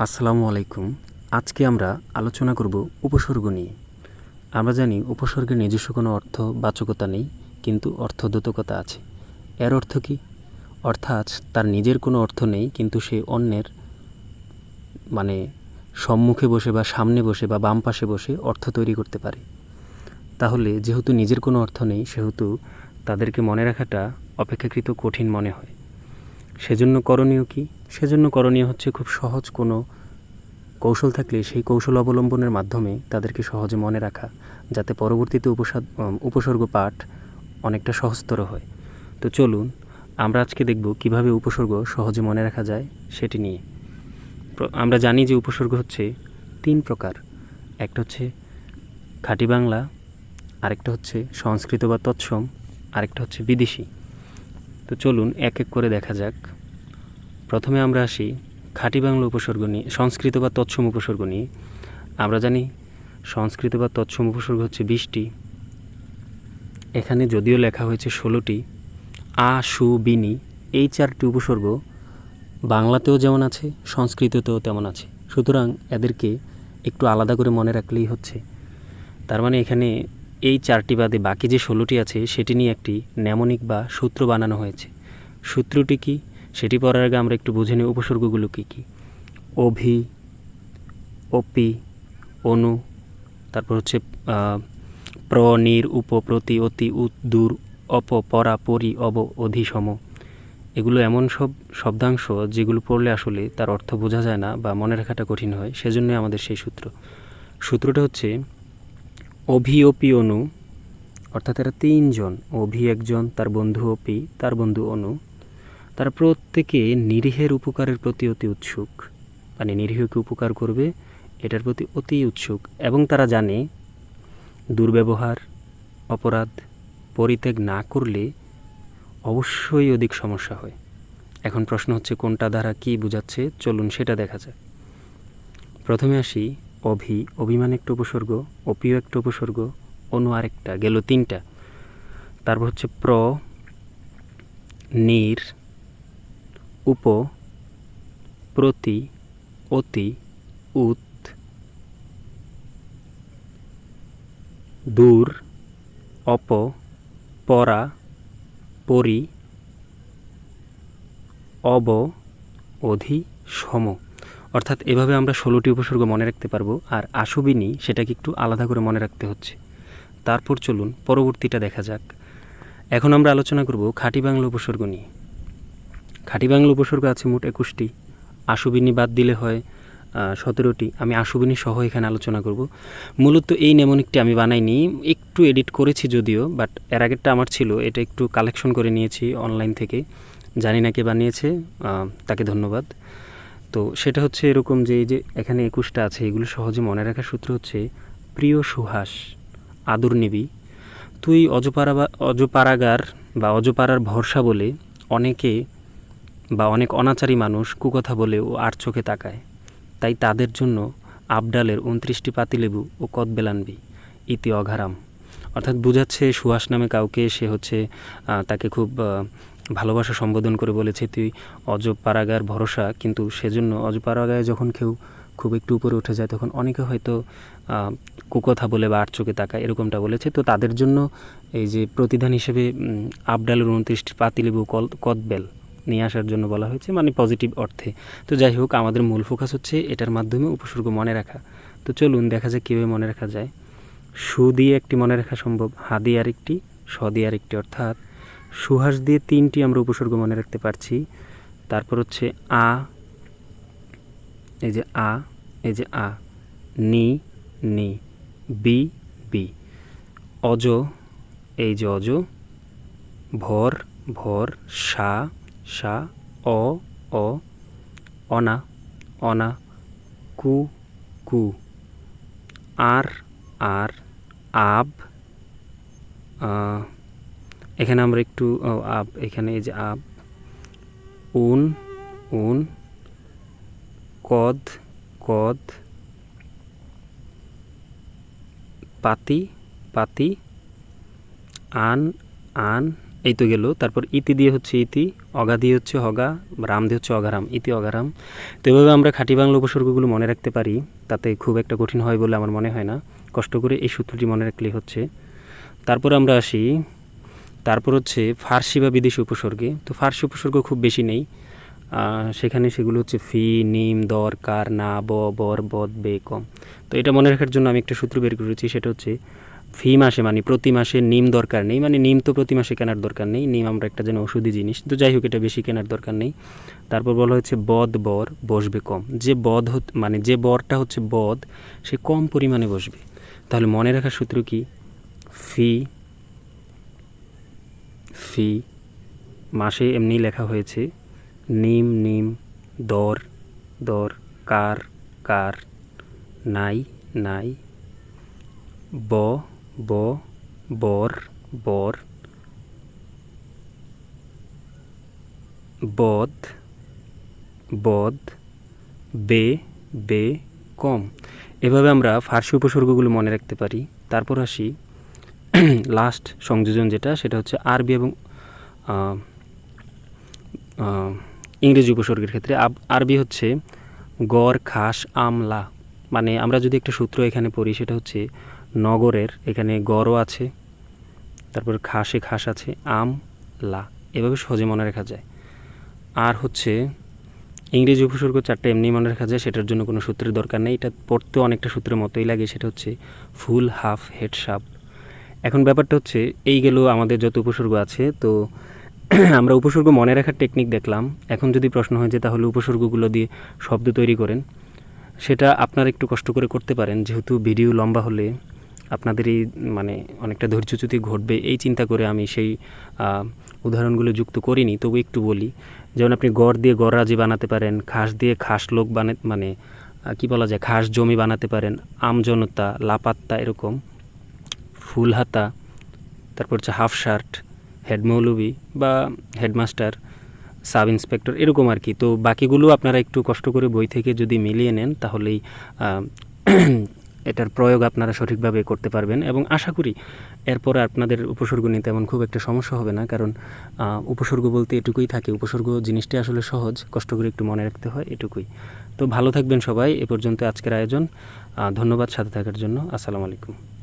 আসসালামু আলাইকুম। আজকে আমরা আলোচনা করব উপসর্গ নিয়ে। আমরা জানি উপসর্গের নিজস্ব কোনো অর্থবাচকতা নেই, কিন্তু অর্থদ্যোতকতা আছে। এর অর্থ কী? অর্থাৎ তার নিজের কোনো অর্থ নেই, কিন্তু সে অন্যের সম্মুখে বসে বা সামনে বসে বা বাম পাশে বসে অর্থ তৈরি করতে পারে। তাহলে যেহেতু নিজের কোনো অর্থ নেই, সেহেতু তাদেরকে মনে রাখাটা অপেক্ষাকৃত কঠিন মনে হয়। সেজন্য করণীয় কী? সেজন্য করণীয় হচ্ছে খুব সহজ কোনো কৌশল থাকলে সেই কৌশল অবলম্বনের মাধ্যমে তাদেরকে সহজে মনে রাখা, যাতে পরবর্তীতে উপসর্গ পাঠ অনেকটা সহজতর হয়। তো চলুন আমরা আজকে দেখব কিভাবে উপসর্গ সহজে মনে রাখা যায় সেটি নিয়ে। আমরা জানি যে উপসর্গ হচ্ছে 3 প্রকার। একটা হচ্ছে খাঁটি বাংলা, আরেকটা হচ্ছে সংস্কৃত বা তৎসম, আরেকটা হচ্ছে বিদেশি। তো চলুন এক এক করে দেখা যাক। প্রথমে আমরা আসি খাঁটি বাংলা উপসর্গ নিয়ে, সংস্কৃত বা তৎসম উপসর্গ নিয়ে। আমরা জানি সংস্কৃত বা তৎসম উপসর্গ হচ্ছে 20টি। এখানে যদিও লেখা হয়েছে 16টি। আ, সু, বিনি এই 4টি উপসর্গ বাংলাতেও যেমন আছে, সংস্কৃততেও তেমন আছে। সুতরাং এদেরকে একটু আলাদা করে মনে রাখলেই হচ্ছে। তার মানে এখানে এই 4টি বাদে বাকি যে 16টি আছে সেটি নিয়ে একটি নেমনিক বা সূত্র বানানো হয়েছে। সূত্রটি কি সেটি পড়ার আগে আমরা একটু বুঝে নিই উপসর্গগুলো কী কী। অভি, অপি, অনু, তারপর হচ্ছে প্র, নির, উপ, প্রতি, অতি, উত, দূর, অপ, পরা, পরি, অব, অধি, সম। এগুলো এমন সব শব্দাংশ যেগুলো পড়লে আসলে তার অর্থ বোঝা যায় না বা মনে রাখাটা কঠিন হয়। সেজন্যই আমাদের সেই সূত্রটা হচ্ছে অভি, অপি, অনু, অর্থাৎ এরা 3 জন। অভি একজন, তার বন্ধু অপি, তার বন্ধু অনু। তারা প্রত্যেকে নিরীহের উপকারের প্রতি অতি উৎসুক, মানে নিরীহকে উপকার করবে এটার প্রতি অতি উৎসুক, এবং তারা জানে দুর্ব্যবহার, অপরাধ পরিত্যাগ না করলে অবশ্যই অধিক সমস্যা হয়। এখন প্রশ্ন হচ্ছে কোনটা দ্বারা কী বোঝাচ্ছে, চলুন সেটা দেখা যাক। প্রথমে আসি অভি। অভিমান একটা উপসর্গ, অপিও একটা উপসর্গ, অনু আরেকটা, গেল 3টা। তারপর হচ্ছে প্র, নির, উপ, প্রতি, অতি, উত, দূর, অপ, পরা, পরি, অব, অধি, সম। অর্থাৎ এভাবে আমরা 16টি উপসর্গ মনে রাখতে পারবো। আর আশুবিনী সেটাকে একটু আলাদা করে মনে রাখতে হচ্ছে। তারপর চলুন পরবর্তীটা দেখা যাক। এখন আমরা আলোচনা করব খাঁটি বাংলা উপসর্গ নিয়ে। খাঁটি বাংলা উপসর্গ আছে মোট 21টি। আশুবিনী বাদ দিলে হয় 17টি। আমি আশুবিনী সহ এখানে আলোচনা করব। মূলত এই নেমনিকটি আমি বানাইনি, একটু এডিট করেছি যদিও, বাট এর আগেরটা আমার ছিল, এটা একটু কালেকশন করে নিয়েছি অনলাইন থেকে। জানি না কে বানিয়েছে, তাকে ধন্যবাদ। তো সেটা হচ্ছে এরকম যে এই যে এখানে 21টা আছে, এগুলো সহজে মনে রাখার সূত্র হচ্ছে প্রিয় সুহাস, আদর নিবি তুই, অজপাড়াগার বা অজপাড়ার ভরসা বলে অনেকে বা অনেক অনাচারী মানুষ কুকথা বলে ও আর চোখে তাকায়, তাই তাদের জন্য আবডালের 29টি পাতিলেবু ও কদবেল আনবি, ইতি অঘারাম। অর্থাৎ বোঝাচ্ছে সুহাস নামে কাউকে সে হচ্ছে তাকে খুব ভালোবাসা সম্বোধন করে বলেছে তুই অজপাড়াগার ভরসা, কিন্তু সেজন্য অজপাড়াগায় যখন কেউ খুব একটু উপরে উঠে যায় তখন অনেকে হয়তো কুকথা বলে বা আর চোখে তাকায়, এরকমটা বলেছে। তো তাদের জন্য এই যে প্রতিদান হিসেবে আবডালের 29টি পাতিলেবু কদবেল নিয়ে আসার জন্য বলা হয়েছে, মানে পজিটিভ অর্থে। তো যাই হোক, আমাদের মূল ফোকাস হচ্ছে এটার মাধ্যমে উপসর্গ মনে রাখা। তো চলুন দেখা যাক কীভাবে মনে রাখা যায়। সু দিয়ে একটি মনে রাখা সম্ভব, হা দিয়ে আরেকটি, স দিয়ে আরেকটি। অর্থাৎ সুহাস দিয়ে 3টি আমরা উপসর্গ মনে রাখতে পারছি। তারপর হচ্ছে আ, এই যে আ, এই যে আ, নি, নি, বি, বি, অজ, এই যে অজ, ভর, ভর, সা, সা, অ, অ, অনা, অনা, কু, কু, আর, আর, আব, এখানে আমরা একটু আব, এখানে এই যে আব, উন, উন, কদ, কদ, পাতি, পাতি, আন, আন, এই তো গেল। তারপর ইতি দিয়ে হচ্ছে ইতি, অগাধি হচ্ছে হগা, রাম দিয়ে হচ্ছে অগারাম, ইতি অগারাম। তো এভাবে আমরা খাঁটি বাংলা উপসর্গগুলো মনে রাখতে পারি, তাতে খুব একটা কঠিন হয় বলে আমার মনে হয় না। কষ্ট করে এই সূত্রটি মনে রাখলেই হচ্ছে। তারপর আমরা আসি, তারপর হচ্ছে ফার্সি বা বিদেশি উপসর্গে। তো ফার্সি উপসর্গ খুব বেশি নেই, সেখানে সেগুলো হচ্ছে ফি, নিম, দর, কার, না, বর, বদ, বে, কম। তো এটা মনে রাখার জন্য আমি একটা সূত্র বের করেছি, সেটা হচ্ছে ফি মাসে মানে প্রতি মাসে নিম দরকার নেই, মানে নিম তো প্রতি মাসে কেনার দরকার নেই, নিম আমরা একটা যেন ওষুধি জিনিস, তো যাই হোক এটা বেশি কেনার দরকার নেই। তারপর বলা হচ্ছে বদ, বর, বসবে কম। যে বদ মানে যে বরটা হচ্ছে বদ, সে কম পরিমাণে বসবে। তাহলে মনে রাখার সূত্র কি? ফি, ফি মাসে এমনি লেখা হয়েছে, নিম, নিম, দর, দর, কার, কার, নাই, নাই, ব, বর, বর, বদ, বদ, বে, কম। এভাবে আমরা ফার্সি উপসর্গগুলো মনে রাখতে পারি। তারপর আসি লাস্ট সংযোজন যেটা, সেটা হচ্ছে আরবি এবং ইংরেজি উপসর্গের ক্ষেত্রে। আরবি হচ্ছে গড়, খাস, আমলা। মানে আমরা যদি একটা সূত্র এখানে পড়ি, সেটা হচ্ছে নগরের এখানে গড়ও আছে, তারপর খাসে খাস আছে, আম, লা। এভাবে সহজে মনে রাখা যায়। আর হচ্ছে ইংরেজি উপসর্গ 4টা এমনি মনে রাখা যায়, সেটার জন্য কোনো সূত্রের দরকার নেই। এটা পড়তেও অনেকটা সূত্রের মতোই লাগে, সেটা হচ্ছে ফুল, হাফ, হেড, সাপ। এখন ব্যাপারটা হচ্ছে এই গেল আমাদের যত উপসর্গ আছে। তো আমরা উপসর্গ মনে রাখার টেকনিক দেখলাম। এখন যদি প্রশ্ন হয় যে তাহলে উপসর্গগুলো দিয়ে শব্দ তৈরি করেন, সেটা আপনারা একটু কষ্ট করে করতে পারেন। যেহেতু ভিডিও লম্বা হলে আপনাদেরই মানে অনেকটা ধৈর্যচ্যুতি ঘটবে, এই চিন্তা করে আমি সেই উদাহরণগুলো যুক্ত করিনি, তবু একটু বলি। যেমন আপনি গড় দিয়ে গড়রাজি বানাতে পারেন, খাস দিয়ে খাস লোক মানে কি বলা যায়, খাস জমি বানাতে পারেন, আমজনতা, লাপাত্তা, এরকম। ফুল হাতা, তারপর হচ্ছে হাফ শার্ট, হেড মৌলবি বা হেডমাস্টার, সাব ইন্সপেক্টর, এরকম আর কি। তো বাকিগুলো আপনারা একটু কষ্ট করে বই থেকে যদি মিলিয়ে নেন, তাহলেই এটার প্রয়োগ আপনারা সঠিকভাবে করতে পারবেন। এবং আশা করি এরপর আপনাদের উপসর্গ নিতে এমন খুব একটা সমস্যা হবে না, কারণ উপসর্গ বলতে এটুকুই থাকে। উপসর্গ জিনিসটা আসলে সহজ, কষ্ট করে একটু মনে রাখতে হয়, এটুকুই। তো ভালো থাকবেন সবাই। এ পর্যন্ত আজকের আয়োজন। ধন্যবাদ সাথে থাকার জন্য। আসসালামু আলাইকুম।